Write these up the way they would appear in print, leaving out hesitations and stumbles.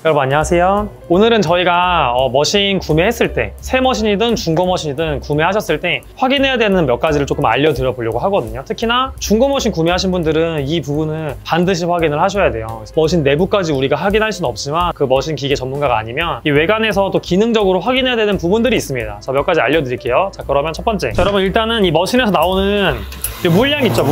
여러분 안녕하세요. 오늘은 저희가 머신 구매했을 때 새 머신이든 중고 머신이든 구매하셨을 때 확인해야 되는 몇 가지를 조금 알려드려 보려고 하거든요. 특히나 중고 머신 구매하신 분들은 이 부분은 반드시 확인을 하셔야 돼요. 머신 내부까지 우리가 확인할 수는 없지만 그 머신 기계 전문가가 아니면 이 외관에서 또 기능적으로 확인해야 되는 부분들이 있습니다. 자, 몇 가지 알려드릴게요. 자, 그러면 첫 번째, 자, 여러분 일단은 이 머신에서 나오는 이 물량 있죠,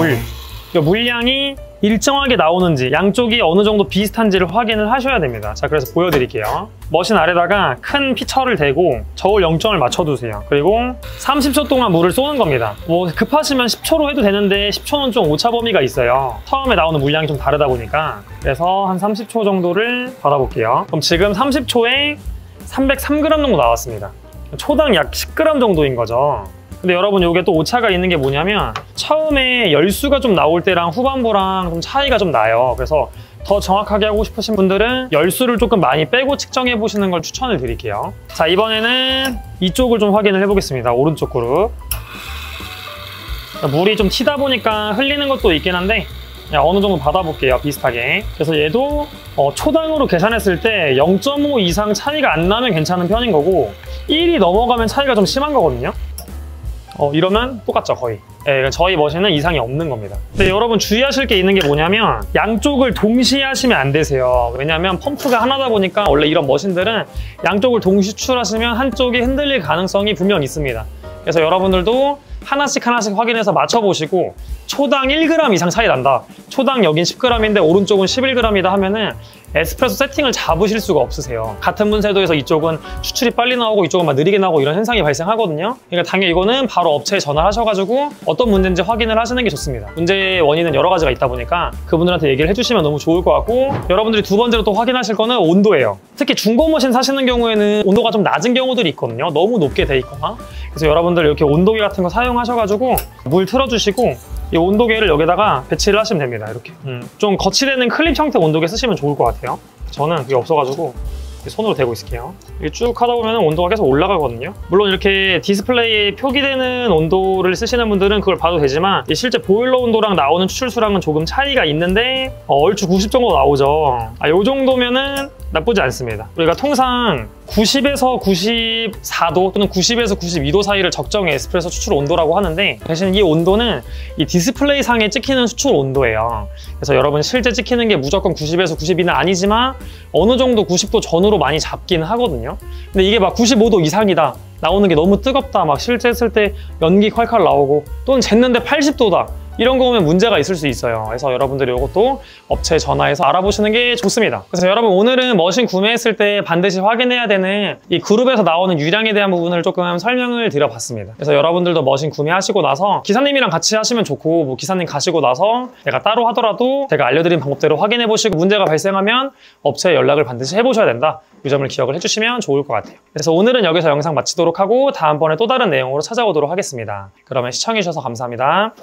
이 물량이 일정하게 나오는지, 양쪽이 어느 정도 비슷한지를 확인을 하셔야 됩니다. 자, 그래서 보여드릴게요. 머신 아래다가 큰 피처를 대고 저울 0점을 맞춰두세요. 그리고 30초 동안 물을 쏘는 겁니다. 뭐 급하시면 10초로 해도 되는데 10초는 좀 오차 범위가 있어요. 처음에 나오는 물량이 좀 다르다 보니까. 그래서 한 30초 정도를 받아볼게요. 그럼 지금 30초에 303g 정도 나왔습니다. 초당 약 10g 정도인 거죠. 근데 여러분, 이게 또 오차가 있는 게 뭐냐면 처음에 열수가 좀 나올 때랑 후반부랑 좀 차이가 좀 나요. 그래서 더 정확하게 하고 싶으신 분들은 열수를 조금 많이 빼고 측정해 보시는 걸 추천을 드릴게요. 자, 이번에는 이쪽을 좀 확인을 해보겠습니다. 오른쪽 그룹. 물이 좀 튀다 보니까 흘리는 것도 있긴 한데 어느 정도 받아볼게요, 비슷하게. 그래서 얘도 초당으로 계산했을 때 0.5 이상 차이가 안 나면 괜찮은 편인 거고 1이 넘어가면 차이가 좀 심한 거거든요. 이러면 똑같죠, 거의. 네, 저희 머신은 이상이 없는 겁니다. 근데 여러분 주의하실 게 있는 게 뭐냐면 양쪽을 동시에 하시면 안 되세요. 왜냐면 펌프가 하나다 보니까 원래 이런 머신들은 양쪽을 동시 추출하시면 한쪽이 흔들릴 가능성이 분명 있습니다. 그래서 여러분들도 하나씩 확인해서 맞춰보시고 초당 1g 이상 차이 난다. 초당 여긴 10g인데 오른쪽은 11g이다 하면은 에스프레소 세팅을 잡으실 수가 없으세요. 같은 분쇄도에서 이쪽은 추출이 빨리 나오고 이쪽은 막 느리게 나오고 이런 현상이 발생하거든요. 그러니까 당연히 이거는 바로 업체에 전화하셔가지고 어떤 문제인지 확인을 하시는 게 좋습니다. 문제의 원인은 여러 가지가 있다 보니까 그분들한테 얘기를 해주시면 너무 좋을 것 같고, 여러분들이 두 번째로 또 확인하실 거는 온도예요. 특히 중고 머신 사시는 경우에는 온도가 좀 낮은 경우들이 있거든요. 너무 높게 돼 있거나. 그래서 여러분들 이렇게 온도계 같은 거 사용하셔가지고 물 틀어주시고 이 온도계를 여기다가 배치를 하시면 됩니다. 이렇게 좀 거치되는 클립 형태 온도계 쓰시면 좋을 것 같아요. 저는 그게 없어가지고 손으로 대고 있을게요. 이렇게 쭉 하다 보면 온도가 계속 올라가거든요. 물론 이렇게 디스플레이에 표기되는 온도를 쓰시는 분들은 그걸 봐도 되지만 실제 보일러 온도랑 나오는 추출수랑은 조금 차이가 있는데 얼추 90 정도 나오죠. 이 정도면은 나쁘지 않습니다. 우리가 통상 90에서 94도 또는 90에서 92도 사이를 적정의 에스프레소 추출 온도라고 하는데, 대신 이 온도는 이 디스플레이 상에 찍히는 추출 온도예요. 그래서 여러분 실제 찍히는 게 무조건 90에서 92는 아니지만 어느 정도 90도 전후로 많이 잡긴 하거든요. 근데 이게 막 95도 이상이다, 나오는 게 너무 뜨겁다, 막 실제 했을 때 연기 콸콸 나오고, 또는 쟀는데 80도다, 이런 거 보면 문제가 있을 수 있어요. 그래서 여러분들이 이것도 업체에 전화해서 알아보시는 게 좋습니다. 그래서 여러분, 오늘은 머신 구매했을 때 반드시 확인해야 되는 이 그룹에서 나오는 유량에 대한 부분을 조금 설명을 드려봤습니다. 그래서 여러분들도 머신 구매하시고 나서 기사님이랑 같이 하시면 좋고, 뭐 기사님 가시고 나서 내가 따로 하더라도 제가 알려드린 방법대로 확인해 보시고 문제가 발생하면 업체에 연락을 반드시 해보셔야 된다. 이 점을 기억을 해주시면 좋을 것 같아요. 그래서 오늘은 여기서 영상 마치도록 하고 다음번에 또 다른 내용으로 찾아오도록 하겠습니다. 그러면 시청해주셔서 감사합니다.